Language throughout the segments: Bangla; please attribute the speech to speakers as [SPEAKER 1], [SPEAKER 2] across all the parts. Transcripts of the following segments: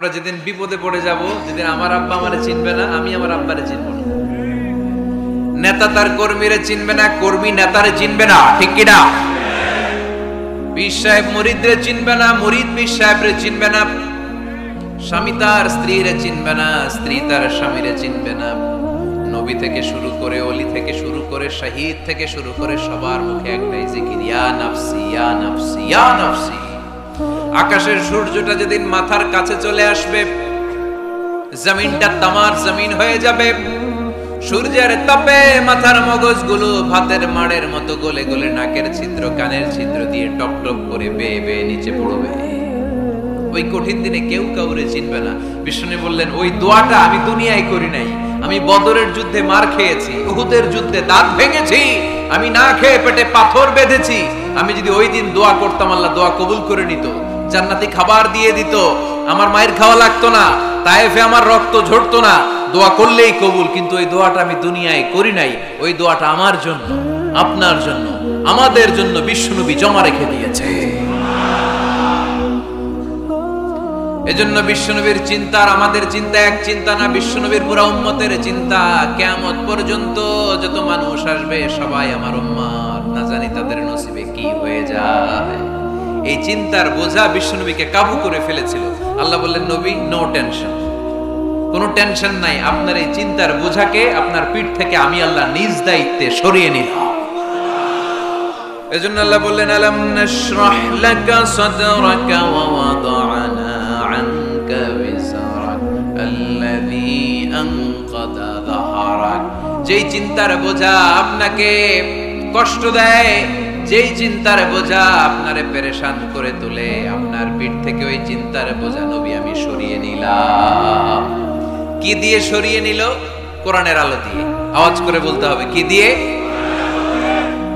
[SPEAKER 1] আমরা যেদিন বিপদে পড়ে যাব, যেদিন আমার আব্বা আমারে চিনবে না, আমি আমার আব্বারে চিনব না। নেতা তার কর্মীরে চিনবে না, কর্মী নেতারে চিনবে না, ঠিক কি না? পীর সাহেব মুরিদরে চিনবে না, মুরিদ পীর সাহেবরে চিনবে না। স্বামী তার স্ত্রীরে চিনবে না, স্ত্রী তার স্বামীরে চিনবে না। নবী থেকে শুরু করে, ওলি থেকে শুরু করে, শহীদ থেকে শুরু করে সবার মুখে একটাই জিকির, ইয়া নাফসি ইয়া নাফসি ইয়া নাফসি। আকাশের সূর্যটা যেদিন মাথার কাছে চলে আসবে, জমিনটা তামার জমিন হয়ে যাবে। সূর্যের তাপে মাথার মগজগুলো ভাতের মাড়ের মতো গলে গলে নাকের ছিদ্র কানের ছিদ্র দিয়ে টপ টপ করে বেয়ে বেয়ে নিচে পড়বে। ওই কঠিন দিনে কেউ কাউরে চিনবে না। বিষ্ণু বললেন, ওই দোয়াটা আমি দুনিয়ায় করি নাই। আমি বদরের যুদ্ধে মার খেয়েছি, উহুদের যুদ্ধে দাঁত ভেঙেছি, আমি না খেয়ে পেটে পাথর বেঁধেছি। আমি যদি ওই দিন দোয়া করতাম, আল্লাহ দোয়া কবুল করে নিত, জান্নাতি খাবার দিয়ে দিত, আমার মায়ের খাওয়া লাগতো না, তায়েফে আমার রক্ত ঝরতো না, দোয়া করলেই কবুল। কিন্তু ওই দোয়াটা আমি দুনিয়ায় করি নাই। ওই দোয়াটা আমার জন্য, আপনার জন্য, আমাদের জন্য বিশ্বনবী জমা রেখে দিয়েছে। এজন্য বিশ্বনবীর চিন্তা আর আমাদের চিন্তা এক চিন্তা না। বিশ্বনবীর পুরা উম্মতের চিন্তা, কিয়ামত পর্যন্ত যত মানুষ আসবে সবাই আমার উম্মত, না জানি তাদের নসিবে কি হয়ে যায়। এই চিন্তার বোঝা বিশ্বনবীকে কাবু করে ফেলেছিল। আল্লাহ বললেন, নবী নো টেনশন, কোনো টেনশন নাই। আপনার এই চিন্তার বোঝাকে আপনার পিঠ থেকে আমি আল্লাহ নিজ দায়িত্বে সরিয়ে নিলাম। এজন্য আল্লাহ বললেন, আলাম নাশরাহ লাকা সাদরাকা ওয়া ওয়াদা'না আনকা বিসরাক আল্লাযী আনকাদা যাহরাক। যেই চিন্তার বোঝা আপনাকে কষ্ট দেয়, যেই চিন্তার বোঝা আপনারে পেরেশান করে তোলে, আপনার পিঠ থেকে ওই চিন্তার বোঝা নবী আমি সরিয়ে নিলাম। কি দিয়ে সরিয়ে নিল? কোরআনের আলো দিয়ে। আওয়াজ করে বলতে হবে, কি দিয়ে?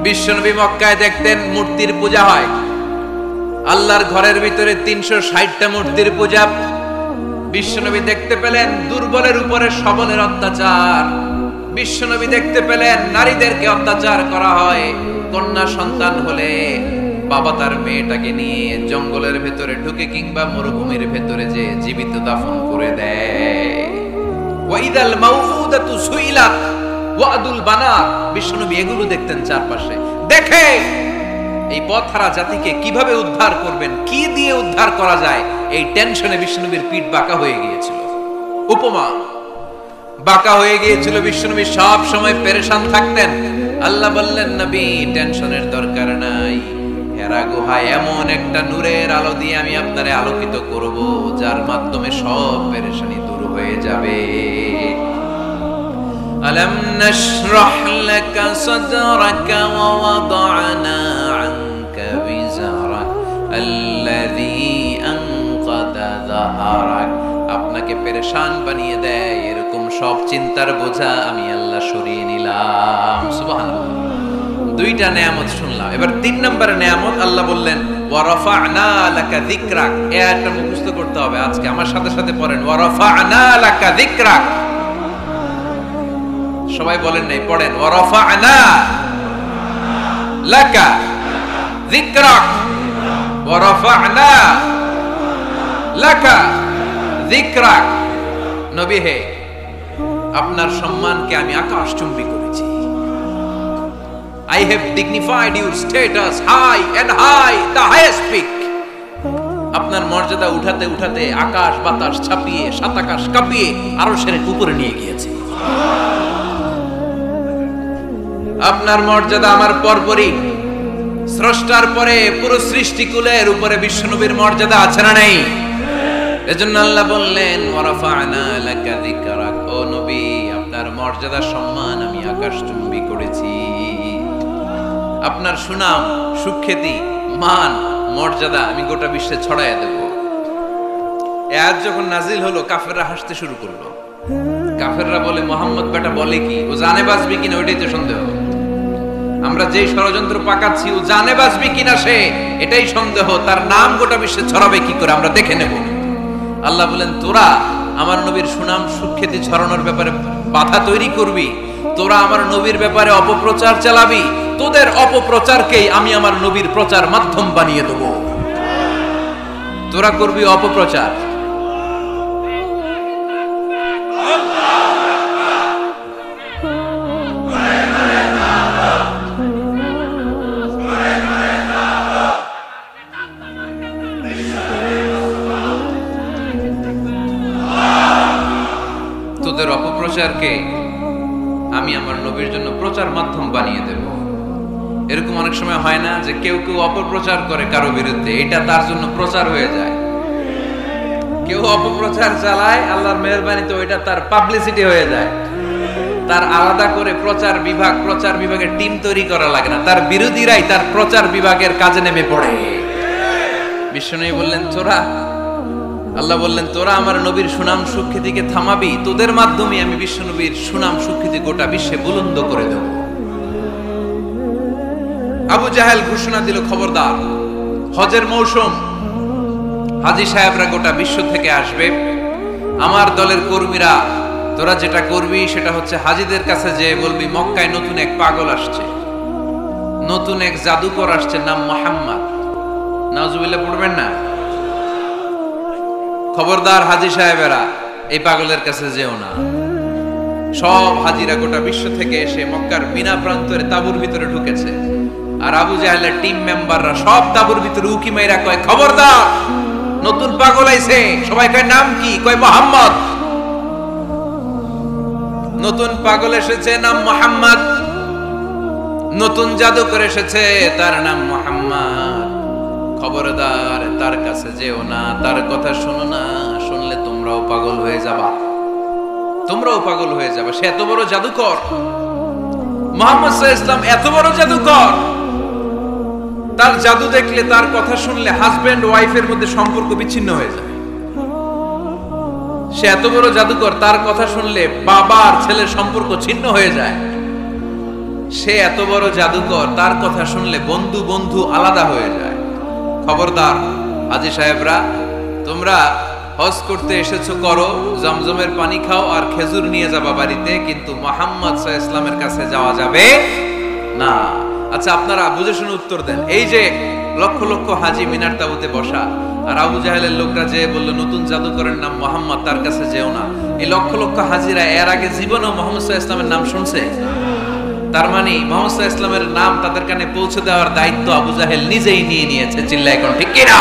[SPEAKER 1] বিশ্বনবী মক্কায় দেখতেন মূর্তির পূজা হয়। আল্লাহর ঘরের ভিতরে 360টা মূর্তির পূজা। বিশ্বনবী দেখতে পেলেন দুর্বলের উপরে সবলের অত্যাচার। বিশ্বনবী দেখতে পেলেন নারীদেরকে অত্যাচার করা হয়। কন্যা সন্তান হলে বাবা তার মেয়েটাকে নিয়ে জঙ্গলের ভেতরে ঢুকে কিংবা মরুভূমির ভেতরে যে জীবিত দাফন করে দেয়। ওয়াইদাল মাউউদাতু সুইলাত ওয়াদুল বানাত। বিশ্বনবী এগুলো দেখতেন চারপাশে। দেখে এই পথহারা জাতিকে কিভাবে উদ্ধার করবেন, কি দিয়ে উদ্ধার করা যায়, এই টেনশনে বিশ্বনবীর পিঠ বাঁকা হয়ে গিয়েছিল। উপমা বাঁকা হয়ে গিয়েছিল। বিশ্বনবী সব সময় পেরেশান থাকতেন। আল্লাহ বললেন, নবী টেনশনের দরকার নাই। হেরা গুহায় এমন একটা নূরের আলো দিয়ে আমি আপনারে আলোকিত করব, যার মাধ্যমে সব পেরেশানি দূর হয়ে যাবে। আলাম নাশরাহ লাকা সাদরাকা ওয়া ওয়াদা'না আনকা বিজরাক আল্লাযী আনকাদা যাহরাক। আপনাকে পেরেশান বানিয়ে দেয় এরকম সব চিন্তার বোঝা আমি আল্লাহ সরিয়ে নিলাম। সুবহানাল্লাহ। দুইটা নেয়ামত শুনলাম। এবার 3 নম্বরে নেয়ামত আল্লাহ বললেন, ওয়া রাফা'না লাকা যিকরাক। এই আয়াতটা মুখস্থ করতে হবে আজকে। আমার সাথে সাথে পড়েন, ওয়া রাফা'না লাকা যিকরাক। সবাই বলেন নাই, পড়েন, ওয়া রাফা'না লাকা যিকরাক ওয়া রাফা'না লাকা যিকরাক। নবী হে, আপনার সম্মানকে আমি আকাশচুম্বী করেছি। I have dignified your status high and high, the highest peak. আপনার মর্যাদা উঠাতে উঠাতে আকাশ বাতাস ছাপিয়ে, সাত আকাশ কাঁপিয়ে আরশের উপরে নিয়ে গিয়েছে। আপনার মর্যাদা আমার পরপরই, স্রষ্টার পরে পুরো সৃষ্টিকুলের উপরে বিশ্বনবীর মর্যাদা আছে না নেই? এজন্য আল্লাহ বললেন, ওয়া রাফা'না লাকা যিকরাক। ও নবী, আপনার মর্যাদা সম্মান আমি আকাশচুম্বী করেছি। আপনার সুনাম, সুখ্যাতি, মান, মর্যাদা আমি গোটা বিশ্বে ছড়াইয়া দেব। এই আয়াত যখন নাজিল হলো, কাফেররা হাসতে শুরু করলো। কাফেররা বলে, মুহাম্মদ বেটা বলে কি? ও জানে বাঁচবে কিনা ওইটাই তো সন্দেহ। আমরা যেই ষড়যন্ত্র পাকাচ্ছি, ও জানে বাঁচবে কিনা সে, এটাই সন্দেহ। তার নাম গোটা বিশ্বে ছড়াবে কি করে আমরা দেখে নেব। আল্লাহ বলেন, তোরা আমার নবীর সুনাম সুখ্যাতি ছড়ানোর ব্যাপারে বাধা তৈরি করবি, তোরা আমার নবীর ব্যাপারে অপপ্রচার চালাবি, তোদের অপপ্রচারকেই আমি আমার নবীর প্রচার মাধ্যম বানিয়ে দেব। তোরা করবি অপপ্রচার, তোদের অপপ্রচারকে আমি আমার নবীর জন্য প্রচার মাধ্যম বানিয়ে দেব। এরকম অনেক সময় হয় না যে কেউ কেউ অপপ্রচার করে কারো বিরুদ্ধে, এটা তার জন্য প্রচার হয়ে যায়। কেউ অপপ্রচার চালায়, আল্লাহর মেহেরবানিতে ওইটা তার পাবলিসিটি হয়ে যায়। তার আলাদা করে প্রচার বিভাগের টিম তৈরি করা লাগে না, তার বিরোধীরাই তার প্রচার বিভাগের কাজে নেমে পড়ে। বিশ্বনবী বললেন আল্লাহ বললেন তোরা আমার নবীর সুনাম সুখ্যাতিকে থামাবি, তোদের মাধ্যমে আমি বিশ্বনবীর সুনাম সুখ্যাতি গোটা বিশ্বে বুলন্দ করে দেব। আবু জাহেল ঘোষণা দিল, খবরদার, হজের মৌসুম, হাজী সাহেবরা গোটা বিশ্ব থেকে আসবে, আমার দলের কর্মীরা তোরা যেটা করবি সেটা হচ্ছে হাজীদের কাছে যে বলবি মক্কায় নতুন এক পাগল আসছে, নতুন এক জাদুকর আসছে, নাম মুহাম্মদ। নাউজুবিল্লাহ পড়বেন না? খবরদার হাজী সাহেবেরা, এই পাগলের কাছে যেও না। সব হাজীরা গোটা বিশ্ব থেকে এসে মক্কার মিনা প্রান্তরে তাঁবুর ভিতরে ঢুকেছে, আর আবু জাহেলের টিম মেম্বাররা সব তাঁবুর ভিতরে উকি মাইরা কয়, খবরদার, নতুন পাগল আইছে। সবাই কয় নাম কি? কয় মুহাম্মদ। নতুন পাগল এসেছে, নাম মুহাম্মদ। নতুন জাদুকর এসেছে, তার নাম মুহাম্মদ। খবরদার, তার কাছে যেও না, তার কথা শোনো না, শুনলে তোমরাও পাগল হয়ে যাবা, তোমরাও পাগল হয়ে যাবে। সে এত বড় জাদুকর, মুহাম্মদ সাল্লাল্লাহু আলাইহি ওয়াসাল্লাম এত বড় জাদুকর, তার জাদু দেখলে, তার কথা শুনলে হাজবেন্ড ওয়াইফের মধ্যে সম্পর্ক বিচ্ছিন্ন হয়ে যায়। সে এত বড় জাদুকর, তার কথা শুনলে বাবা আর ছেলের সম্পর্ক ছিন্ন হয়ে যায়। সে এত বড় জাদুকর, তার কথা শুনলে বন্ধু বন্ধু আলাদা হয়ে যায়। খবরদার হাজী সাহেবরা, তোমরা হজ করতে এসেছো, করো, জমজমের পানি খাও আর খেজুর নিয়ে যাবা বাড়িতে, কিন্তু মুহাম্মদ সাল্লাল্লাহু আলাইহি ওয়াসাল্লামের কাছে যাওয়া যাবে না। আচ্ছা, আপনারা বুঝে শুনে উত্তর দেন। এই যে লক্ষ লক্ষ হাজী মিনার তাঁবুতে বসা, আর আবু জাহেলের লোকরা যে বলল নতুন জাদুকরের নাম মুহাম্মদ, তার কাছে যেও না, এই লক্ষ লক্ষ হাজীরা এর আগে জীবনেও মুহাম্মদ সাল্লাল্লাহু আলাইহি ওয়াসাল্লামের নাম শুনছে? তার মানে মুহাম্মদ সাল্লাল্লাহু আলাইহি ওয়াসাল্লামের নাম তাদের কানে পৌঁছে দেওয়ার দায়িত্ব আবু জাহেল নিজেই নিয়ে নিয়েছে। চিল্লায় কোন ঠিক কি না?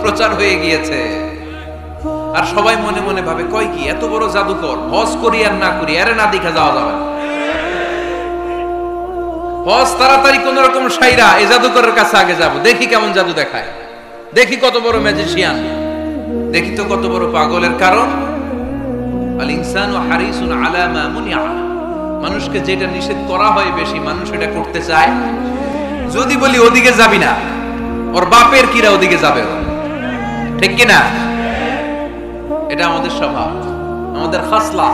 [SPEAKER 1] প্রচার হয়ে গিয়েছে। আর সবাই মনে মনে ভাবে, কয় কি এত বড় জাদুকর, হজ করি আর না করি এর না দেখা যাওয়া যাবে না। হজ তাড়াতাড়ি কোন রকম সাইরা এই জাদুকরের কাছে আগে যাব, দেখি কেমন জাদু দেখায়, দেখি কত বড় ম্যাজিশিয়ান, দেখি তো কত বড় পাগলের। কারণ আল ইনসানু হারিসুন আলা মা মুনিআ, মানুষকে যেটা নিষেধ করা হয় বেশি, মানুষ এটা করতে চায়। যদি বলি ওদিকে যাবি না, ওর বাপের কিরা ওদিকে যাবে, ঠিক কি না? এটা আমাদের স্বভাব, আমাদের খাসলা,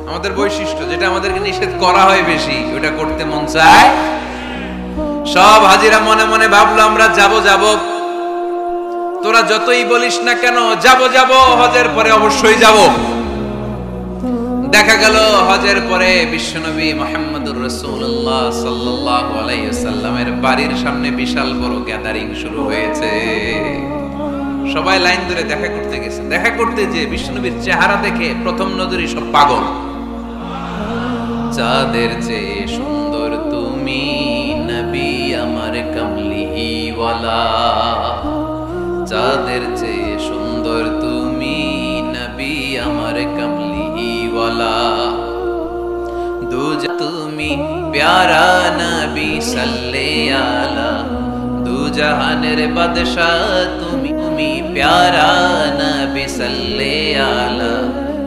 [SPEAKER 1] আমাদের বৈশিষ্ট্য, যেটা আমাদেরকে নিষেধ করা হয় বেশি, ওটা করতে মন চায়। সব হাজিরা মনে মনে ভাবলো আমরা যাব। তোরা যতই বলিস না কেন, যাব, হজের পরে অবশ্যই যাব। দেখা গেল হজের পরে বিশ্বনবী মুহাম্মদুর রাসূলুল্লাহ সাল্লাল্লাহু আলাইহি ওয়াসাল্লামের বাড়ির সামনে বিশাল বড় গ্যাদারিং শুরু হয়েছে। সবাই লাইন ধরে দেখা করতে গেছে। দেখা করতে যে বিশ্বনবীর চেহারা দেখে প্রথম নজরে সব পাগল। চাঁদের চেয়ে সুন্দর তুমি নবী আমার কামলিওয়ালা, চাঁদের চেয়ে সুন্দর তুমি নবী আমার কামলিওয়ালা, দুজা তুমি প্যারা নবী সাল্লে আলা, দুজাহানের বাদশাহ তুমি প্যারা নবী সাল্লে আলা,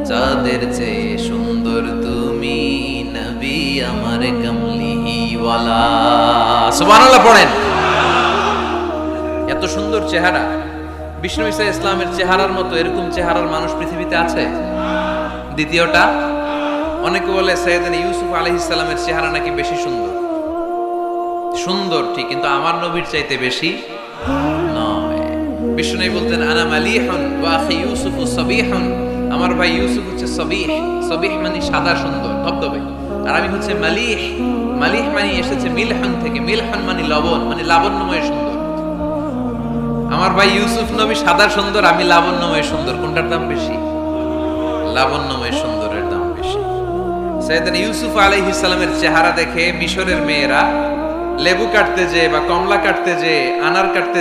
[SPEAKER 1] চাঁদের চেয়ে সুন্দর তুমি নবী আমার কামলিওয়ালা। সুবহানাল্লাহ পড়েন। এত সুন্দর চেহারা, বিষ্ণু ঈসা ইসলামের চেহারার মতো এরকম চেহারার মানুষ পৃথিবীতে আছে? দ্বিতীয়টা, অনেকে বলে সাইয়েদনা ইউসুফ আলাইহিস সালামের চেহারা নাকি বেশি সুন্দর। সুন্দর ঠিক, কিন্তু আমার নবীর চাইতে বেশি নয়। বিষ্ণু বলতেন আনা মালিহুন ওয়া আখি ইউসুফু সাবিহুন, আমার ভাই ইউসুফ হচ্ছে সাবিহ, সাবিহ মানে সাদা সুন্দর ধবধবে, আর আমি হচ্ছে মালিহ, মালিহ মানে এসেছে মিলহান থেকে, মিলহান মানে লবণ, মানে লাবণ্যময় সুন্দর। আমার ভাই ইউসুফ নবী সাদা সুন্দর, আমি লাবণ্যময় সুন্দর, কোনটার দাম বেশি? লাবণ্যময় সুন্দরের দাম বেশি। সাইয়েদনা ইউসুফ আলাইহিস সালামের চেহারা দেখে মিশরের মেয়েরা লেবু কাটতে যে বা কমলা কাটতে যে, আনার কাটতে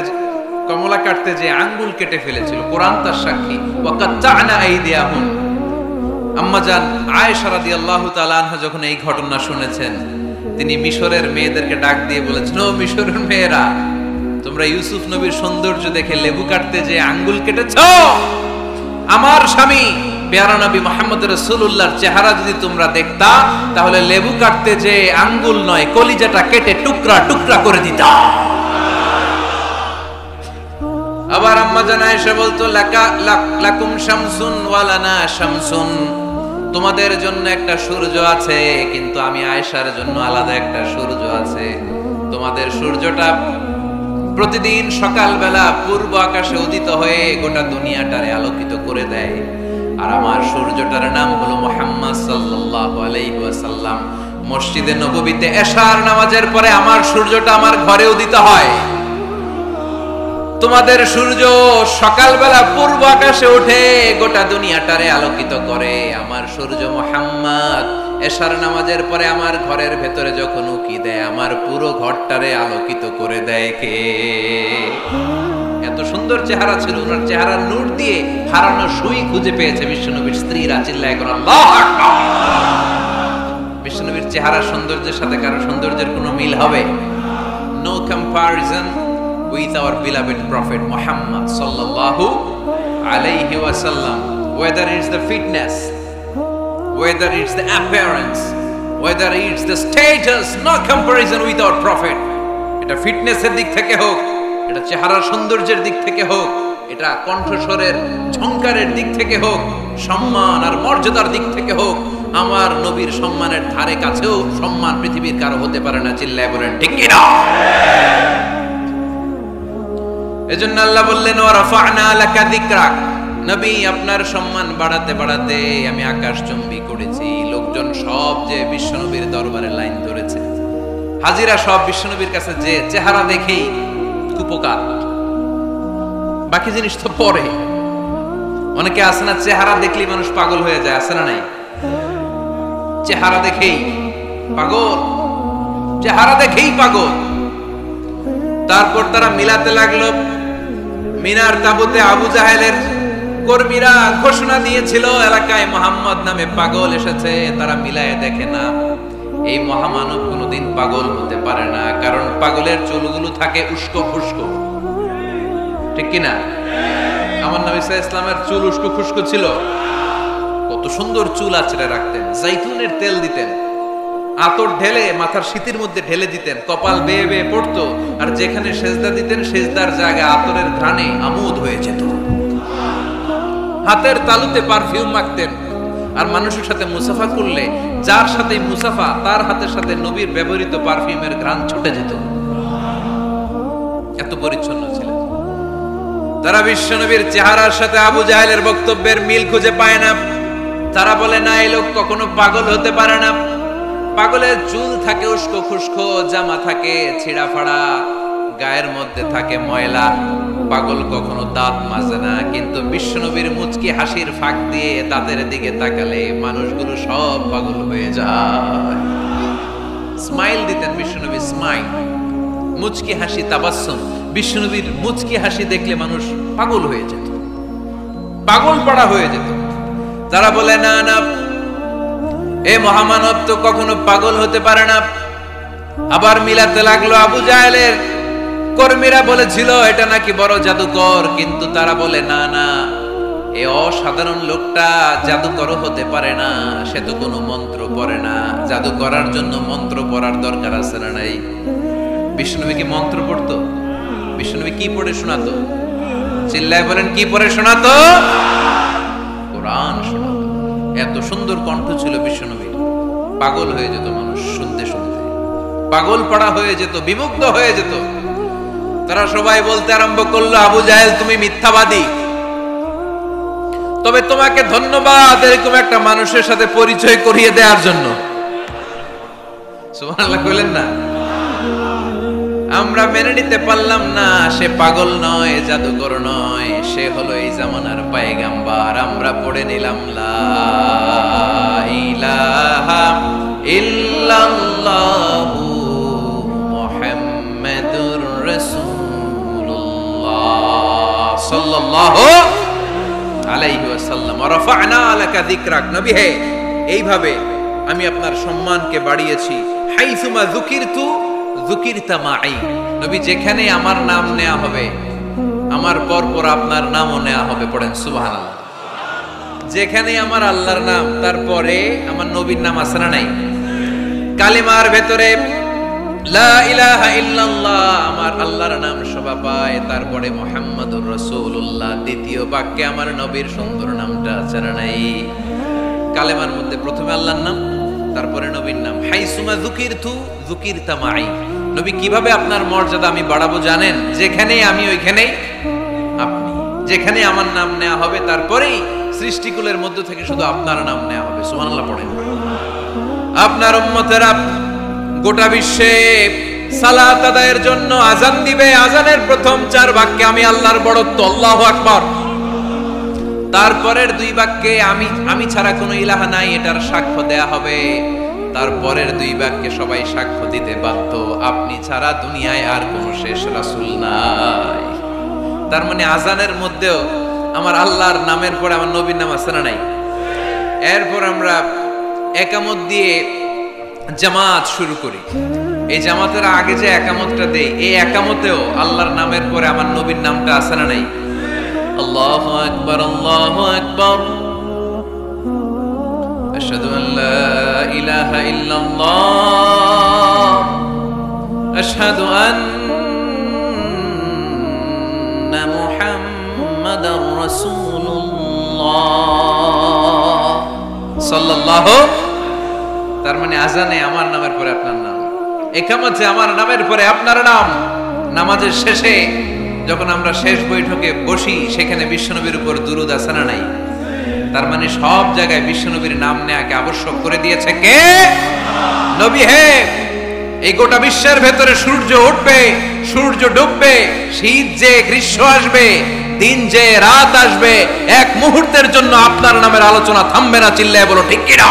[SPEAKER 1] কমলা কাটতে যে আঙ্গুল কেটে ফেলেছিল, কোরআন তার সাক্ষী। ওয়াকাত্তা'না আইদিয়াহুম। আম্মাজান আয়েশা রাদিয়াল্লাহু তাআলা আনহা যখন এই ঘটনা শুনেছেন, তিনি মিশরের মেয়েদেরকে ডাক দিয়ে বলেছেন, ও মিশরের মেয়েরা, তোমরা ইউসুফ নবীর সৌন্দর্য দেখে লেবু কাটতে যে আঙ্গুল কেটেছো, আমার স্বামী পেয়ারা নবী মুহাম্মদ রাসূলুল্লাহর চেহারা যদি তোমরা দেখতা, তাহলে লেবু কাটতে যে আঙ্গুল নয়, কলিজাটা কেটে টুকরা টুকরা করে দিতা। আবার আম্মা জান আয়েশা বলতো, লাকুম শামসুন ওয়া লানা শামসুন, তোমাদের জন্য একটা সূর্য আছে, কিন্তু আমি আয়েশার জন্য আলাদা একটা সূর্য আছে। তোমাদের সূর্যটা প্রতিদিন সকালবেলা পূর্ব আকাশে উদিত হয়ে গোটা দুনিয়াটারে আলোকিত করে দেয়, আর আমার সূর্যটার নাম হলো মুহাম্মদ সাল্লাল্লাহু আলাইহি ওয়াসাল্লাম। মসজিদে নববীতে এশার নামাজের পরে আমার সূর্যটা আমার ঘরে উদিত হয়। তোমাদের সূর্য সকালবেলা পূর্ব আকাশে উঠে গোটা দুনিয়াটারে আলোকিত করে, আমার সূর্য মুহাম্মদ এশার নামাজের পরে আমার ঘরের ভেতরে যখন উকি দেয়, আমার পুরো ঘরটারে আলোকিত করে দেয় কে? এত সুন্দর চেহারা ছিল, ওনার চেহারার নূর দিয়ে হারানো সুই খুঁজে পেয়েছে বিশ্বনবীর স্ত্রীরা। চিল্লায় করে আল্লাহু আকবার। বিশ্বনবীর চেহারা সৌন্দর্যের সাথে কারো সৌন্দর্যের কোনো মিল হবে? No comparison with our beloved prophet Muhammad sallallahu alayhi wasallam. Whether it's the fitness, whether it's the appearance, whether it's the status, no comparison with our prophet. এটা ফিটনেসের দিক থেকে হোক, এটা চেহারার সৌন্দর্যের দিক থেকে হোক, এটা কণ্ঠস্বরের ঝংকারের দিক থেকে হোক, সম্মান আর মর্যাদার দিক থেকে হোক, আমার নবীর সম্মানের ধারে কাছেও সম্মান পৃথিবীর কারো হতে পারে না। চিল্লায় বলেন ঠিক কি না? এজন্য আল্লাহ বললেন, ওয়া রাফা'না লাকা যিকরাক, নবী আপনার সম্মান বাড়াতে বাড়াতে আমি আকাশচুম্বী করেছি। লোকজন সব যে বিশ্বনবীর দরবারে লাইন ধরেছে, হাজিরা সব বিশ্বনবীর কাছে যে চেহারা দেখেই কুপকার, বাকি জিনিস তো পরে। অনেকে আছে না, চেহারা দেখলেই মানুষ পাগল হয়ে যায়, আছে না নাই? চেহারা দেখেই পাগল, চেহারা দেখেই পাগল। তারপর তারা মিলাতে লাগলো, মিনার তাবুতে আবু জাহেলের কর্মীরা ঘোষণা দিয়েছিল এলাকায় মুহাম্মদ নামে পাগল এসেছে। তারা মিলায়ে দেখে না, এই মহামানব কোনোদিন পাগল হতে পারে না, কারণ পাগলের চুলগুলো থাকে উস্কো খুস্কো, ঠিক কিনা? আমার নবী সাল্লাল্লাহু আলাইহি ওয়াসাল্লামের চুল উস্কো খুস্কো ছিল, কত সুন্দর চুল আঁচড়ে রাখতেন, জাইতুনের তেল দিতেন, আতর ঢেলে মাথার শীতের মধ্যে ঢেলে দিতেন, কপাল বেয়ে বেয়ে পড়তো, আর যেখানে সেজদা দিতেন সেজদার জায়গায় আতরের ঘ্রাণে আমোদ হয়ে যেত। হাতের তালুতে পারফিউম মাখতেন, আর মানুষের সাথে মুসাফা করলে যার সাথে মুসাফা তার হাতের সাথে নবীর ব্যবহৃত পারফিউমের ঘ্রাণ ছুটে যেত। এত পরিচ্ছন্ন ছিলেন তারা। বিশ্বনবীর চেহারার সাথে আবু জাহেলের বক্তব্যের মিল খুঁজে পায় না। তারা বলে, না, এই লোক কখনো পাগল হতে পারে না। পাগলের চুল থাকে উস্কো খুস্কো, জামা থাকে ছিঁড়া ফাড়া, গায়ের মধ্যে থাকে ময়লা। পাগল কখনো দাঁত মাজে না, কিন্তু বিশ্বনবীর মুচকি হাসির ফাঁক দিয়ে দাঁতের দিকে তাকালে মানুষগুলো সব পাগল হয়ে যায়। স্মাইল দিতেন বিশ্বনবী, স্মাইল, মুচকি হাসি, তাবাসসুম। বিশ্বনবীর মুচকি হাসি দেখলে মানুষ পাগল হয়ে যেত, পাগল পাড়া হয়ে যেত। তারা বলে, না না, এ মহামানব তো কখনো পাগল হতে পারে না। আবার মিলাতে লাগলো, আবু জাহেলের কর্মীরা বলেছিল এটা নাকি বড় জাদুকর, কিন্তু তারা বলে, না না, এ অসাধারণ লোকটা জাদুকর হতে পারে না, সে তো কোনো মন্ত্র পড়ে না। জাদু করার জন্য মন্ত্র পড়ার দরকার আছে না নাই? বিষ্ণুনবী কি মন্ত্র পড়তো? বিষ্ণুনবী কি পড়ে শোনাতো? চিল্লায় বলেন, কি পড়ে শোনাতো? কোরআন শোনাতো। এত সুন্দর কণ্ঠ ছিল বিশ্বনবীর, পাগল হয়ে যেত মানুষ শুনতে শুনতে, পাগল পাড়া হয়ে যেত, বিমুগ্ধ হয়ে যেত। তারা সবাই বলতে আরম্ভ করলো, আবু জাহেল তুমি মিথ্যাবাদী, তবে তোমাকে ধন্যবাদ এরকম একটা মানুষের সাথে পরিচয় করিয়ে দেওয়ার জন্য। সুবহানাল্লাহ কইলেন না? আমরা মেনে নিতে পারলাম না সে পাগল নয়, জাদুকর নয়, সে হলো এই জামানার পয়গম্বর। আমরা পড়ে নিলাম লা ইলাহা ইল্লাল্লাহু মুহাম্মাদুর রাসূলুল্লাহ। সাল্লাল্লাহু আলাইহি ওয়াসাল্লাম। ওয়া রাফা'না লাকা যিকরাক, নবী হে এইভাবে আমি আপনার সম্মানকে বাড়িয়েছি। হাইসুমা যুকিরতু যুকিরতা মাই, নবী যেখানে আমার নাম নেওয়া হবে আমার পর আপনার নামও নেওয়া হবে। পড়েন সুবহানাল্লাহ। যেখানে আমার আল্লাহর নাম তারপরে আমার নবীর নাম আছে না নাই? কালিমার ভেতরে লা ইলাহা ইল্লাল্লাহ আমার আল্লাহর নাম শোভা পায়, তারপরে মুহাম্মাদুর রাসূলুল্লাহ দ্বিতীয় বাক্যে আমার নবীর সুন্দর নামটা আছে না নাই? কালেমার মধ্যে প্রথমে আল্লাহর নাম, তারপরে নবীর নাম। হাইসুমা যুকিরতু যুকিরতা মাই, নবী কিভাবে আপনার মর্যাদা আমি বাড়াবো জানেন? যেখানে আমি ওইখানেই আপনি, যেখানে আমার নাম নেওয়া হবে তারপরেই সৃষ্টিকুলের মধ্য থেকে শুধু আপনার নাম নেওয়া হবে। সুবহানাল্লাহ পড়েন। আপনার উম্মতেরা গোটা বিশ্বে সালাত আদায়ের জন্য আজান দিবে, আজানের প্রথম 4 বাক্যে আমি আল্লাহর বড়ত্ব আল্লাহু আকবার, তারপরের 2 বাক্যে আমি ছাড়া কোনো ইলাহা নাই এটার সাক্ষ্য দেয়া হবে, তারপরের 2 বাক্যে সবাই সাক্ষ্য দিতে বাধ্য আপনি ছাড়া দুনিয়ায় আর কোনো শেষ রাসূল নাই। তার মানে আজানের মধ্যেও আমার আল্লাহর নামের পরে আমার নবীর নাম আছে না নাই? এরপর আমরা একামত দিয়ে জামাত শুরু করি। এই জামাতের আগে যে একামতটা দেই, এই একামতেও আল্লাহর নামের পরে আমার নবীর নামটা আছে না নাই? আল্লাহু আকবার, আল্লাহু আকবার, আশহাদু আন লা ইলাহা ইল্লাল্লাহ, আশহাদু আন্না মুহাম্মাদার রাসূলুল্লাহ সাল্লাল্লাহু। তার মানে আজানে আমার নামের পরে আপনার নাম, একামতে আমার নামের পরে আপনার নাম। নামাজের শেষে যখন আমরা শেষ বৈঠকে বসি সেখানে বিশ্বনবীর উপর দুরূদ আছে না নাই? তার মানে সব জায়গায় বিশ্বনবীর নাম নেয়াকে আবশ্যক করে দিয়েছে কে? নবী হে। এই গোটা বিশ্বের ভেতরে সূর্য উঠবে, সূর্য ডুববে, শীত যে গ্রীষ্ম আসবে, দিন যে রাত আসবে, এক মুহূর্তের জন্য আপনার নামের আলোচনা থামবে না। চিল্লায় বলো ঠিক কি না?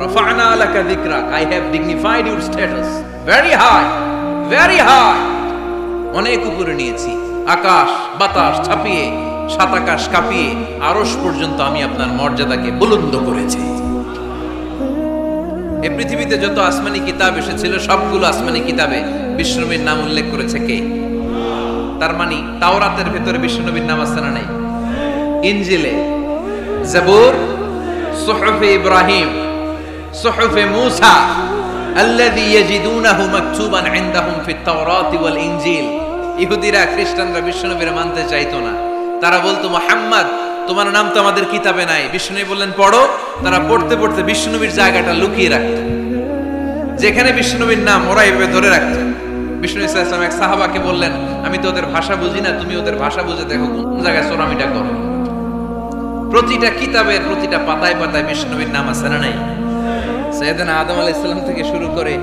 [SPEAKER 1] রাফা'না লাকা যিকরাক, I have dignified your status very high, very high। অনেক উপরে নিয়েছি, আকাশ বাতাস ছাপিয়ে, সাত আকাশ কাঁপিয়ে আরশ পর্যন্ত আমি আপনার মর্যাদাকে বুলন্দ করেছি। এই পৃথিবীতে যত আসমানি কিতাব এসেছিল সবগুলো আসমানি কিতাবে বিশ্বনবীর নাম উল্লেখ করেছে কে? তার মানে তাওরাতের ভেতরে বিশ্বনবীর নাম আছে না নাই? ইনজিলে, জাবুর, সুহুফে ইব্রাহিম, সুহুফে মূসা আল্লাযী ইয়াজিদুনাহু মাকতুবান ইনদাহুম ফিত তাওরাতি ওয়াল ইনজিল। ইহুদিরা খ্রিস্টানরা বিশ্বনবীর মানতে চাইতো না। তারা বলতো মুহাম্মদ তোমার নাম তো আমাদের কিতাবে নাই। বিশ্বনবী বললেন পড়ো। তারা পড়তে পড়তে বিশ্বনবীর জায়গাটা লুকিয়ে রাখত। যেখানে বিশ্বনবীর নাম ওরা এভাবে ধরে রাখত। বিষ্ণু সাল্লাল্লাহু আলাইহি ওয়াসাল্লাম এক সাহাবাকে বললেন আমি তো ওদের ভাষা বুঝি না, তুমি ওদের ভাষা বুঝে দেখো কোন জায়গায় চোরামিটা করো। প্রতিটা কিতাবের প্রতিটা পাতায় পাতায় বিশ্বনবীর নাম আছে না নাই? সাইয়েদনা আদম আলাইহিস সালাম থেকে শুরু করে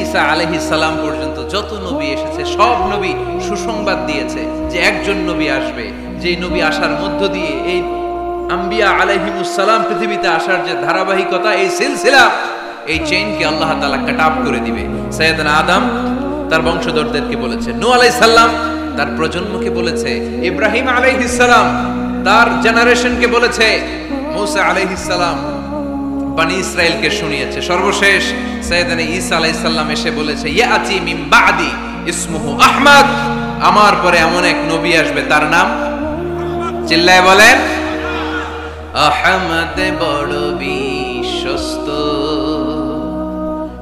[SPEAKER 1] ঈসা আলাইহিস সালাম পর্যন্ত যত নবী এসেছে সব নবী সুসংবাদ দিয়েছে যে একজন নবী আসবে, যে নবী আসার মধ্য দিয়ে এই আম্বিয়া আলাইহিমুস সালাম পৃথিবীতে আসার যে ধারাবাহিকতা, এই সিলসিলা, এই চেইনকে আল্লাহ তাআলা কাট অফ করে দিবে। সাইয়েদনা আদম তার বংশধরদেরকে বলেছে, নূহ আলাইহিস সালাম তার প্রজন্মকে বলেছে, ইব্রাহিম আলাইহিস সালাম তার জেনারেশনকে বলেছে, মূসা আলাইহিস সালাম বনি ইসরাইলকে শুনিয়েছে। সর্বশেষ সাইয়েদনা ঈসা আলাইহিস সালাম এসে বলেছে, ইয়াতি মিন বাদি ইসমুহু আহমদ, আমার পরে এমন এক নবী আসবে তার নাম, চিল্লায় বলেন, আহমদ বড় বিশ্বস্ত,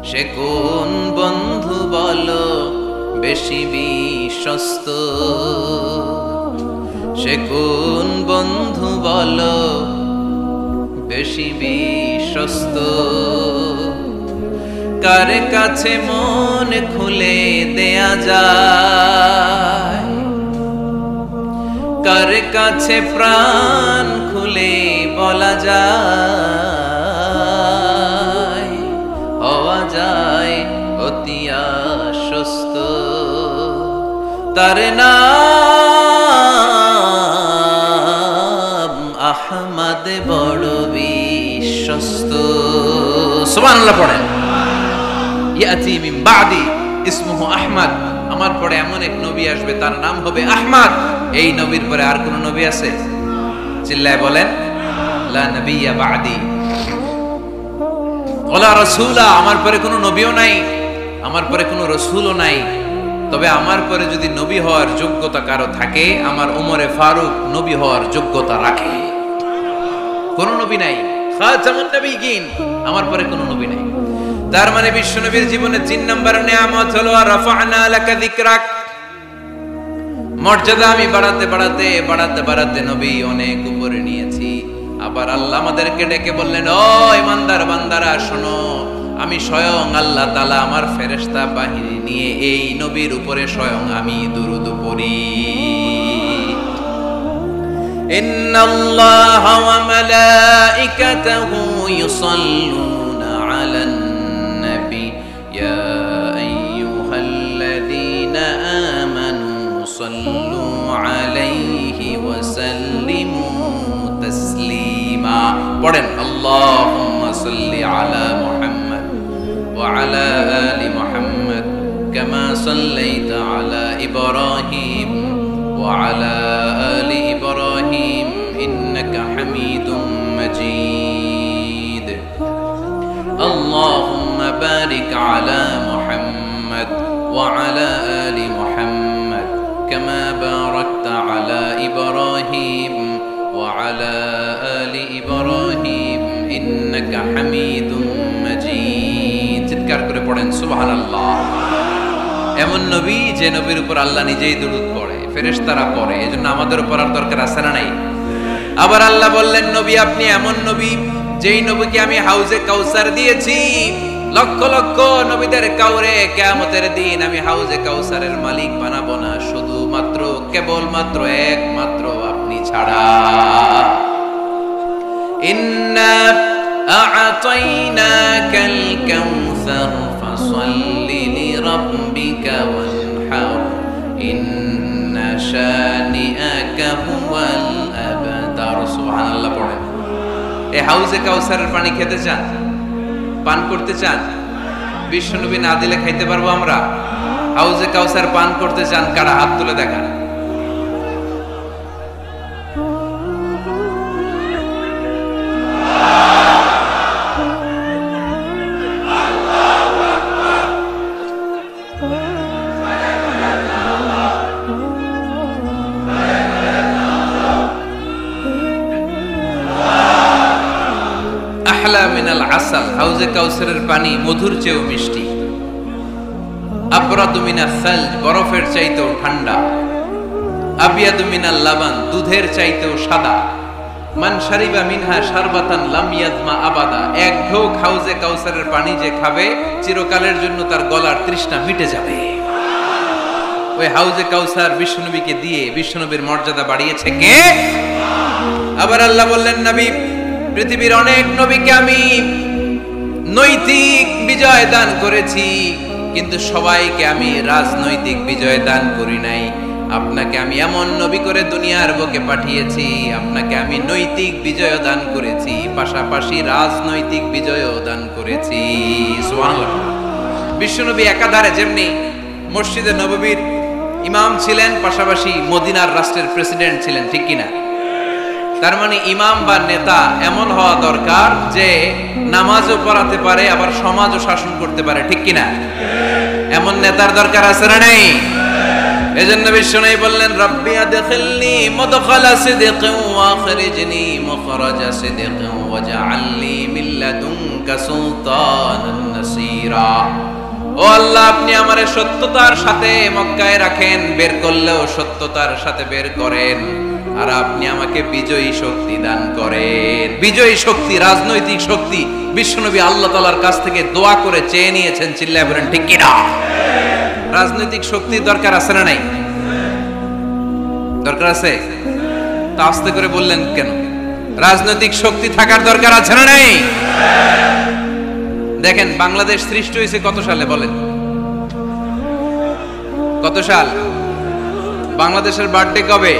[SPEAKER 1] সে কোন বন্ধু বলো বেশি বিশ্বস্ত, সে কোন বন্ধু বলো বেশি বিশ্বস্ত, কার কাছে মন খুলে দেয়া যায়, কার কাছে প্রাণ খুলে বলা যায়, হওয়া যায় অতি আশ্বস্ত, তার নাম আহমদ বড় বিশ্বস্ত। সুবহানাল্লাহ পড়েন। ইয়াতি মিন বাদি ইসমুহু আহমদ, আমার পরে এমন এক নবী আসবে, তার নাম হবে আহমদ। এই নবীর পরে আর কোন নবী আছে? চিল্লায় বলেন, লা নবিয়্যা বা'দি ওয়ালা রাসূলা। আমার পরে কোনো নবীও নাই, আমার পরে কোনো রাসূলও নাই। তবে আমার পরে যদি নবী হওয়ার যোগ্যতা কারো থাকে, আমার ওমরে ফারুক নবী হওয়ার যোগ্যতা রাখে। কোন নবী নাই, খাতামুন নবিয়্যিন, আমার পরে কোনো নবী নাই। তার মানে বিশ্ব নবীর জীবনে 3 নাম্বার নিয়ামত হলো রাফা'না লাকা যিকরাক। মর্যাদা আমি বাড়াতে বাড়াতে বাড়াতে বাড়াতে নবী অনেক উপরে নিয়েছি। আবার আল্লাহ আমাদেরকে ডেকে বললেন, ও ইমানদার বান্দারা শোনো, আমি স্বয়ং আল্লাহ তাআলা আমার ফেরেশতা বাহিনী নিয়ে এই নবীর উপরে স্বয়ং আমি দুরূদ পড়ি। ইন্নাল্লাহা ওয়া মালাইকাতাহু ইউসাল্লুনা আলান নবী ইয়া আইয়ুহাল্লাযীনা আমানু সাল্লু আলাইহি ওয়া সাল্লিমু তাসলিমা। পড়েন, আল্লাহুম্মা সাল্লি আলা মুহাম্মদ ওয়া আলা আলি মুহাম্মদ কামা সাল্লাইতা আলা ইব্রাহিম ওয়া আলা আলি ইব্রাহিম ইন্নাকা হামিদুম মাজিদ। আল্লাহুম্মা বারিক আলা মুহাম্মদ ওয়া আলা আলি মুহাম্মদ কামা বারাকতা আলা ইব্রাহিম ওয়া আলা আলি ইব্রাহিম ইন্নাকা হামিদুম মাজিদ। চিৎকার করে পড়েন সুবহানাল্লাহ। এমন নবী যে নবীর উপর আল্লাহ নিজেই দুরূদ পড়ে, ফেরেশতারা পড়ে, এজন্য আমাদের উপর আর দরকার আছে না নাই? আবার আল্লাহ বললেন, নবী আপনি এমন নবী যেই নবীকে আমি হাউজে কাউসার দিয়েছি। লক্ষ লক্ষ নবীদের কাউরে কিয়ামতের দিন আমি হাউজে কাউসারের মালিক বানাবো না, শুধুমাত্র কেবলমাত্র একমাত্র আপনি ছাড়া। ইন্না আ'তাইনাকাল কাউসার ফাসাল্লি লিরাব্বিকা ওয়ানহার ইন্না শানিআকা হুয়াল আবতার। সুবহানাল্লাহ পড়েন। এই হাউজে কাউসারের পানি খেতে চান, পান করতে চান? বিশ্বনবী না দিলে খাইতে পারবো আমরা? হাউজে কাউসার পান করতে চান কারা? হাত তুলে দেখান। আহলা মিনাল আসাল, হাউজে কাউসারের পানি মধুর চেয়েও মিষ্টি। আবরাদু মিনাস সালজ, বরফের চাইতেও ঠান্ডা। আবিয়াদু মিনাল লাবান, দুধের চাইতেও সাদা। মান শারিবা মিনহা শারবাতান লাম ইয়াজমা আবাদা, এক ঢোক হাউজে কাউসারের পানি যে খাবে চিরকালের জন্য তার গলার তৃষ্ণা মিটে যাবে। ওই হাউজে কাউসার বিশ্বনবীকে দিয়ে বিশ্বনবীর মর্যাদা বাড়িয়েছে কে? আবার আল্লাহ বললেন, নবী পৃথিবীর অনেক নবীকে আমি নৈতিক বিজয় দান করেছি, কিন্তু সবাইকে আমি রাজনৈতিক বিজয় দান করি নাই। আপনাকে আমি এমন নবী করে দুনিয়ার বুকে পাঠিয়েছি, আপনাকে আমি নৈতিক বিজয় দান করেছি, পাশাপাশি রাজনৈতিক বিজয়ও দান করেছি। সুবহানাল্লাহ। বিশ্বনবী একাধারে যেমনি মসজিদে নববীর ইমাম ছিলেন, পাশাপাশি মদিনার রাষ্ট্রের প্রেসিডেন্ট ছিলেন, ঠিক কিনা? তার মানে ইমাম বা নেতা এমন হওয়া দরকার যে নামাজও পড়াতে পারে, আবার সমাজও শাসন করতে পারে, ঠিক কিনা? এমন নেতার দরকার আছে না নাই? এজন্য বিশ্বনবী বললেন, রব্বি আদখিলনি মুদখালা সিদকিন ওয়া আখরিজনি মুখরাজা সিদকিন ওয়াজআলনি মিন লাদুনকা সুলতানান নাসীরা। ও আল্লাহ, আপনি আমারে সত্যতার সাথে মক্কায় রাখেন, বের করলেও সত্যতার সাথে বের করেন, আর আপনি আমাকে বিজয়ী শক্তি দান করেন। বিজয়ী শক্তি, রাজনৈতিক শক্তি বিশ্বনবী আল্লাহ তাআলার কাছ থেকে দোয়া করে চেয়ে নিয়েছেন। চিল্লায় বলেন ঠিক কিনা? রাজনৈতিক শক্তির দরকার আছে না নাই? দরকার আছে। তা আস্তে করে বললেন কেন? রাজনৈতিক শক্তি থাকার দরকার আছে না নাই? দেখেন, বাংলাদেশ সৃষ্টি হয়েছে কত সালে বলেন? কত সাল? বাংলাদেশের বার্থডে কবে?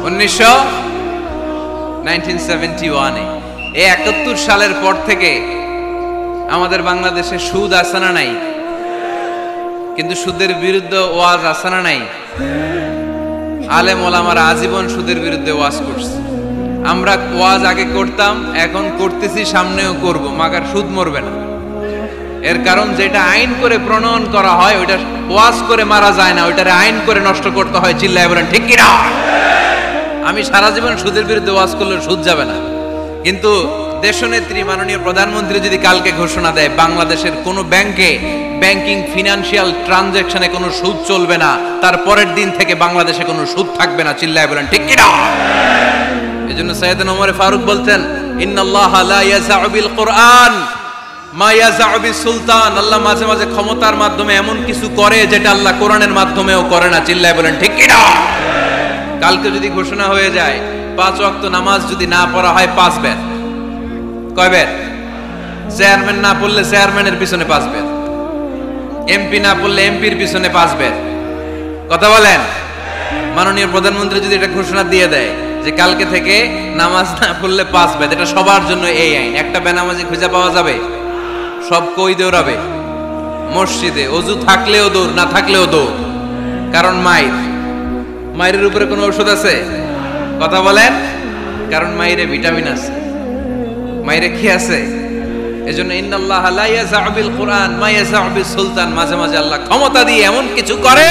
[SPEAKER 1] 1971-এ। এই 71 সালের পর থেকে আমাদের বাংলাদেশে সুদ আছে না নাই? কিন্তু সুদের বিরুদ্ধে ওয়াজ আছে না নাই? আলেম ওলামারা আজীবন সুদের বিরুদ্ধে ওয়াজ করছে। আমরা ওয়াজ আগে করতাম, এখন করতেছি, সামনেও করব, মাগার সুদ মরবে না। এর কারণ যেটা আইন করে প্রণয়ন করা হয় ওইটা ওয়াজ করে মারা যায় না, ওইটারে আইন করে নষ্ট করতে হয়। চিল্লায় বলেন ঠিক কিনা? আমি সারা জীবন সুদের বিরুদ্ধে ওয়াজ করলে সুদ যাবে না, কিন্তু দেশনেত্রী মাননীয় প্রধানমন্ত্রী যদি কালকে ঘোষণা দেয় বাংলাদেশের কোনো ব্যাংকে ব্যাংকিং ফিনান্সিয়াল ট্রানজাকশনে কোনো সুদ চলবে না, তার পরের দিন থেকে বাংলাদেশে কোনো সুদ থাকবে না। চিল্লায় বলেন ঠিক কিনা? এজন্য সাইয়েদনা ওমর ফারুক বলতেন, ইন্নাল্লাহা লা ইয়াযাউ বিল কুরআন মা ইয়াযাউ বিস সুলতান। আল্লাহ মাঝে মাঝে ক্ষমতার মাধ্যমে এমন কিছু করে যেটা আল্লাহ কোরআনের মাধ্যমেও করে না। চিল্লায় বলেন ঠিক কিনা? কালকে যদি ঘোষণা হয়ে যায় 5 ওয়াক্ত নামাজ যদি না পড়া হয় 5 বের, কয় বের? চেয়ারম্যান না পড়লে চেয়ারম্যানের পিছনে 5 বের, এমপি না পড়লে এমপির পিছনে 5 বের। কথা বলেন? মাননীয় প্রধানমন্ত্রী যদি এটা ঘোষণা দিয়ে দেয় যে কালকে থেকে নামাজ না পড়লে 5 বের, এটা সবার জন্য এই আইন। একটা বেনামাজি খুঁজে পাওয়া যাবে? সব কই দৌড়াবে মসজিদে, অজু থাকলেও দৌড়, না থাকলেও দৌড়। কারণ মায়ের উপরে কোনো ঔষধ আছে? কথা বলেন? কারণ মায়েরে ভিটামিন আছে, মায়েরে কি আছে? এজন্য ইন্নাল্লাহা লা ইয়াযাউ বিল কুরআন মা ইয়াযাউ বিস সুলতান। মাঝে মাঝে আল্লাহ ক্ষমতা দিয়ে এমন কিছু করে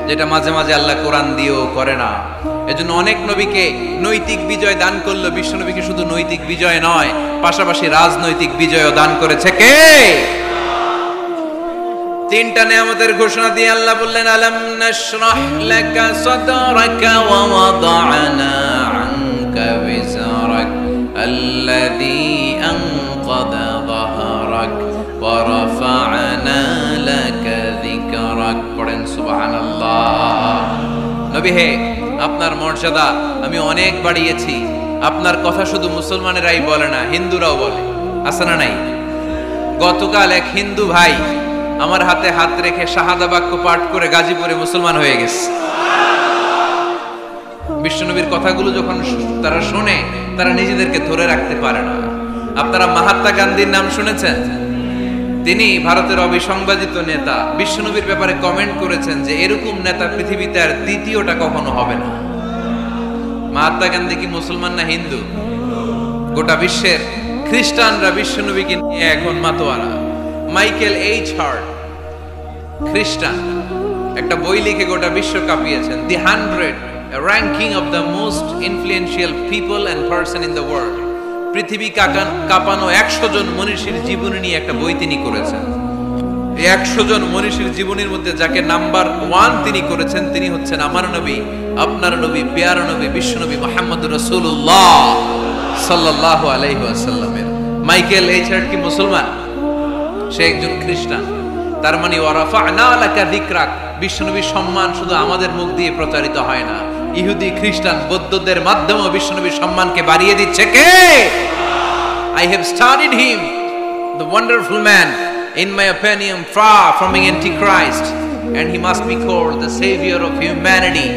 [SPEAKER 1] যেটা মাঝে মাঝে আল্লাহ কোরআন দিয়েও করে না। এজন্য অনেক নবীকে নৈতিক বিজয় দান করলো, বিশ্ব নবীকে শুধু নৈতিক বিজয় নয়, পাশাপাশি রাজনৈতিক বিজয়ও দান করেছে কে? 3টা নিয়ামতের ঘোষণা দিয়ে আল্লাহ বললেন, আলাম নাশরাহ লাকা সাদরাকা ওয়া ওয়াদা'না আনকা বিজরাক আল্লাযী আনকাযা যাহরাক ওয়া রাফা'না লাকা যিকরাক। পড়েন সুবহানাল্লাহ। নবী হে, আপনার মর্যাদা আমি অনেক বাড়িয়েছি। আপনার কথা শুধু মুসলমানেরাই বলে না, হিন্দুরাও বলে। আছে না নাই? গতকাল এক হিন্দু ভাই আমার হাতে হাত রেখে শাহাদা বাক্য পাঠ করে গাজীপুরে মুসলমান হয়ে গেছে। বিশ্বনবীর কথাগুলো যখন তারা শোনে, তারা নিজেদেরকে ধরে রাখতে পারে না। আপনারা মহাত্মা গান্ধীর নাম শুনেছেন? তিনি ভারতের অবিসংবাদিত নেতা। বিশ্বনবীর ব্যাপারে কমেন্ট করেছেন যে এরকম নেতা পৃথিবীতে আর দ্বিতীয়টা কখনো হবে না। মহাত্মা গান্ধী কি মুসলমান না হিন্দু? গোটা বিশ্বের খ্রিস্টানরা বিশ্বনবীকে নিয়ে এখন মাতোয়ারা। মাইকেল এইচ হার্ট, খ্রিস্টান, একটা বই লিখে গোটা বিশ্ব কাঁপিয়েছেন, দি 100 ranking of the most influential people and person in the world. পৃথিবী কাঁপানো 100 জন মনীষীর জীবনী নিয়ে একটা বই তিনি করেছেন। এই 100 জন মনীষীর জীবনীর মধ্যে যাকে নাম্বার 1 তিনি করেছেন, তিনি হচ্ছেন আমার নবী, আপনার নবী, পেয়ারা নবী, বিশ্বনবী মুহাম্মদুর রাসূলুল্লাহ সাল্লাল্লাহু আলাইহি ওয়াসাল্লামের। মাইকেল এইচ হার্ট কি মুসলমান? সে একজন খ্রিস্টান। তার মানে ওয়া রাফা'না লাকা যিকরাক, বিশ্বনবীর সম্মান শুধু আমাদের মুখ দিয়ে প্রচারিত হয় না, ইহুদি, খ্রিস্টান, বৌদ্ধদের মাধ্যমেও বিশ্বনবীর সম্মানকে বাড়িয়ে দিচ্ছে কে? I have studied him, the wonderful man, in my opinion far from being antichrist, and he must be called the savior of humanity.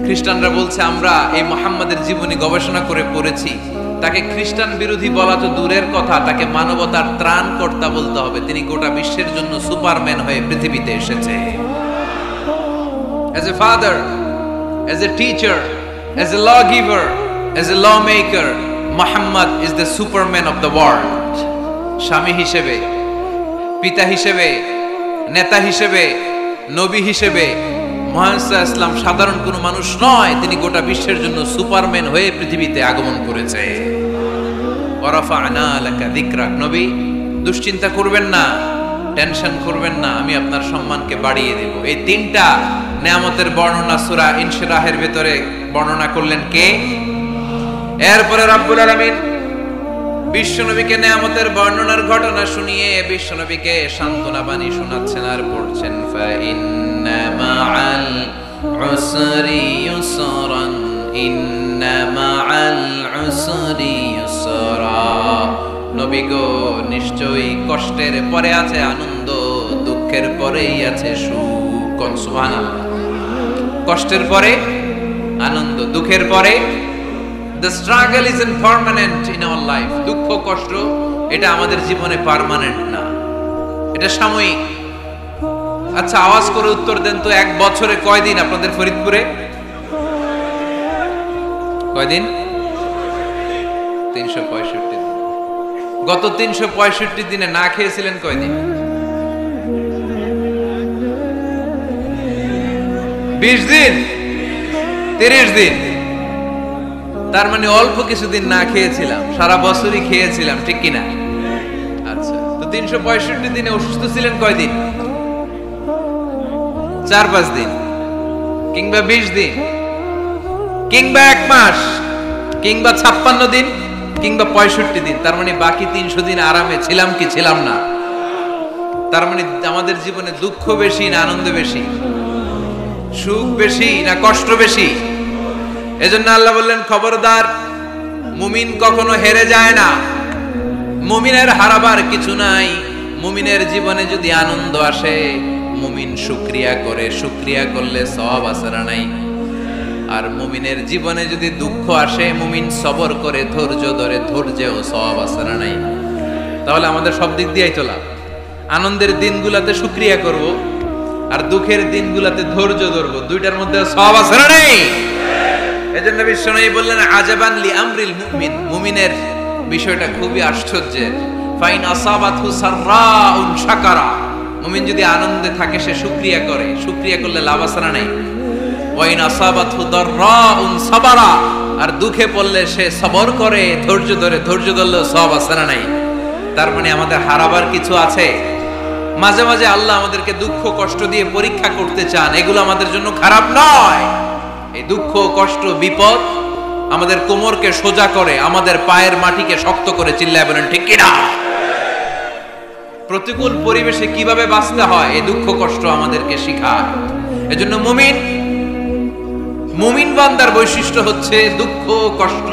[SPEAKER 1] খ্রিস্টানরা বলছে আমরা এই মুহাম্মাদের জীবনী গবেষণা করে পড়েছি, তাকে খ্রিস্টান বিরোধী বলা তো দূরের কথা, তাকে মানবতার ত্রাণকর্তা বলতে হবে। তিনি গোটা বিশ্বের জন্য সুপারম্যান হয়ে পৃথিবীতে এসেছে। As a father, as a teacher, as a lawgiver, as a lawmaker, Muhammad is the superman of the world. স্বামী হিসেবে, পিতা হিসেবে, নেতা হিসেবে, নবী হিসেবে মুহাম্মদ সাল্লাল্লাহু আলাইহি ওয়াসাল্লাম সাধারণ কোনো মানুষ নয়, তিনি গোটা বিশ্বের জন্য সুপারম্যান হয়ে পৃথিবীতে আগমন করেছে। ওয়া রাফা'না লাকা যিকরাক। নবী, দুশ্চিন্তা করবেন না, টেনশন করবেন না, আমি আপনার সম্মানকে বাড়িয়ে দেব। এই 3টা নিয়ামতের বর্ণনা সূরা ইনশিরাহের ভিতরে বর্ণনা করলেন কে? এরপরে রব্বুল আলামিন বিশ্বনবীকে নিয়ামতের বর্ণনার ঘটনা শুনিয়ে বিশ্বনবীকে সান্ত্বনা বাণী শোনাচ্ছেন আর পড়ছেন, ফা ইন্না মাআল উসরি ইউসরান, ইন্না মাআল উসরি ইউসরা। নবী গো, নিশ্চয়ই কষ্টের পরে আছে আনন্দ, দুঃখের পরেই আছে সুখ। সুবহানাল্লাহ। কষ্টের পরে আনন্দ, দুঃখের পরে। The struggle isn't permanent in our life. দুঃখ কষ্ট এটা আমাদের জীবনে পার্মানেন্ট না, এটা সাময়িক। আচ্ছা আওয়াজ করে উত্তর দেন তো, এক বছরে কয়দিন আপনাদের ফরিদপুরে? কয়দিন? 365 দিন। গত 365 দিনে না খেয়েছিলেন কয়দিন? 20 দিন, 30 দিন। তার মানে অল্প কিছুদিন না খেয়েছিলাম, সারা বছরই খেয়েছিলাম, ঠিক কিনা? আচ্ছা, তো 365 দিনে অসুস্থ ছিলেন কয়দিন? 4-5 দিন, কিংবা 20 দিন, কিংবা 1 মাস, কিংবা 56 দিন, কিংবা 65 দিন। তার মানে বাকি 300 দিন আরামে ছিলাম কি ছিলাম না? তার মানে আমাদের জীবনে দুঃখ বেশি না আনন্দ বেশি? সুখ বেশি না কষ্ট বেশি? এজন্য আল্লাহ বললেন, খবরদার, মুমিন কখনো হেরে যায় না। মুমিনের হারাবার কিছু নাই। মুমিনের জীবনে যদি আনন্দ আসে, মুমিন শুকরিয়া করে, শুকরিয়া করলে সওয়াব আছে না নাই? আর মুমিনের জীবনে যদি দুঃখ আসে, মুমিন সবর করে, ধৈর্য ধরে, ধৈর্যেও সওয়াব আছে না নাই? তাহলে আমাদের সব দিক দিয়েই তো লাভ। আনন্দের দিনগুলোতে শুকরিয়া করব, আর দুঃখের দিনগুলোতে ধৈর্য ধরবো, দুইটার মধ্যে সওয়াব আছে না নাই? এজন্য বিশ্বনবী বললেন, আজাবান লি আমরিল মুমিন, মুমিনের বিষয়টা খুবই আশ্চর্যের। ফাইন আসাবাতহু সাররাউন শাকারা, মুমিন যদি আনন্দে থাকে সে শুকরিয়া করে, শুকরিয়া করলে লাভ আছে না নাই? ওয়াইন আসাবাতহু দাররাউন সাবারা, আর দুঃখে পড়লে সে সবর করে, ধৈর্য ধরে, ধৈর্য ধরলে সওয়াব আছে না নাই? তার মানে আমাদের হারাবার কিছু আছে। মাঝে মাঝে আল্লাহ আমাদেরকে দুঃখ কষ্ট দিয়ে পরীক্ষা করতে চান, এগুলো আমাদের জন্য খারাপ নয়। এই দুঃখ কষ্ট বিপদ আমাদের কোমরকে সোজা করে, আমাদের পায়ের মাটিকে শক্ত করে, চিল্লায় বলেন ঠিক কিনা? প্রতিকূল পরিবেশে কিভাবে বাঁচতে হয় এই দুঃখ কষ্ট আমাদেরকে শিখায়। এজন্য মুমিন বান্দার বৈশিষ্ট্য হচ্ছে দুঃখ কষ্ট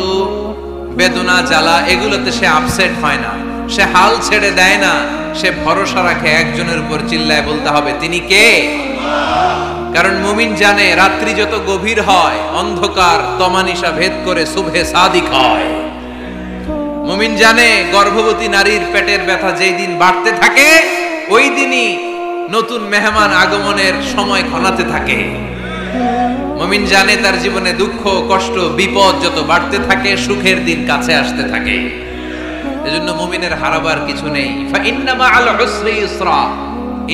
[SPEAKER 1] বেদনা জ্বালা এগুলোতে সে আপসেট হয় না, সে হাল ছেড়ে দেয় না, সে ভরসা রাখে একজনের উপর, চিল্লায় বলতে হবে তিনি কে? কারণ মুমিন জানে রাত্রি যত গভীর হয়, অন্ধকার তমানিসা ভেদ করে সুবহে সাদিক হয়। মুমিন জানে গর্ভবতী নারীর পেটের ব্যথা যেই দিন বাড়তে থাকে, ওই দিনই নতুন মেহমান আগমনের সময় ঘনাতে থাকে। মুমিন জানে তার জীবনে দুঃখ কষ্ট বিপদ যত বাড়তে থাকে, সুখের দিন কাছে আসতে থাকে। এজন্য মুমিনের হারাবার কিছু নেই। ফা ইন্না মাআল উসরি ইউসরা,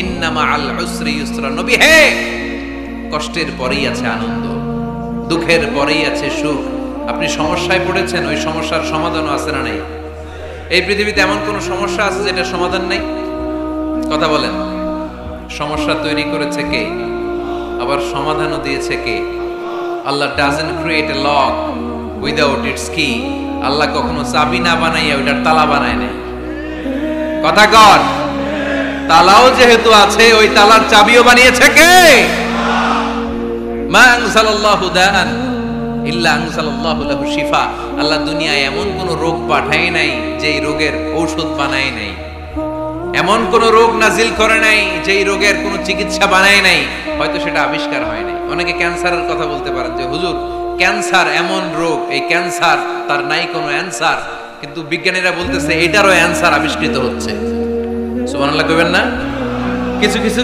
[SPEAKER 1] ইন্না মাআল উসরি ইউসরা। নবী হে, কষ্টের পরেই আছে আনন্দ, দুঃখের পরেই আছে সুখ। আপনি সমস্যায় পড়েছেন, ওই সমস্যার সমাধানও আছে না নাই? এই পৃথিবীতে এমন কোন সমস্যা আছে যেটা সমাধান নাই? কথা বলেন। সমস্যা তৈরি করেছে কে? আবার সমাধানও দিয়েছে কে? Allah doesn't create a lock without its key. Allah কখনো চাবি না বানাইয়া ওইটার তালা বানায় নাই। কথা কর। তালাও যেহেতু আছে, ওই তালার চাবিও বানিয়েছে কে? মা আনজালাল্লাহু দাআন ইল্লা আনজালাল্লাহু লাহু শিফা। আল্লাহ দুনিয়ায় এমন কোন রোগ পাঠায় নাই যেই রোগের ঔষধ বানায় নাই, এমন কোন রোগ নাজিল করে নাই যেই রোগের কোন চিকিৎসা বানায় নাই, হয়তো সেটা আবিষ্কার হয় নাই। অনেকে ক্যান্সারের কথা বলতে পারেন যে হুজুর ক্যান্সার এমন রোগ, এই ক্যান্সার তার নাই কোনো অ্যানসার, কিন্তু বিজ্ঞানীরা বলতেছে এটারও অ্যানসার আবিষ্কৃত হচ্ছে। সুবহানাল্লাহ কইবেন না? কিছু কিছু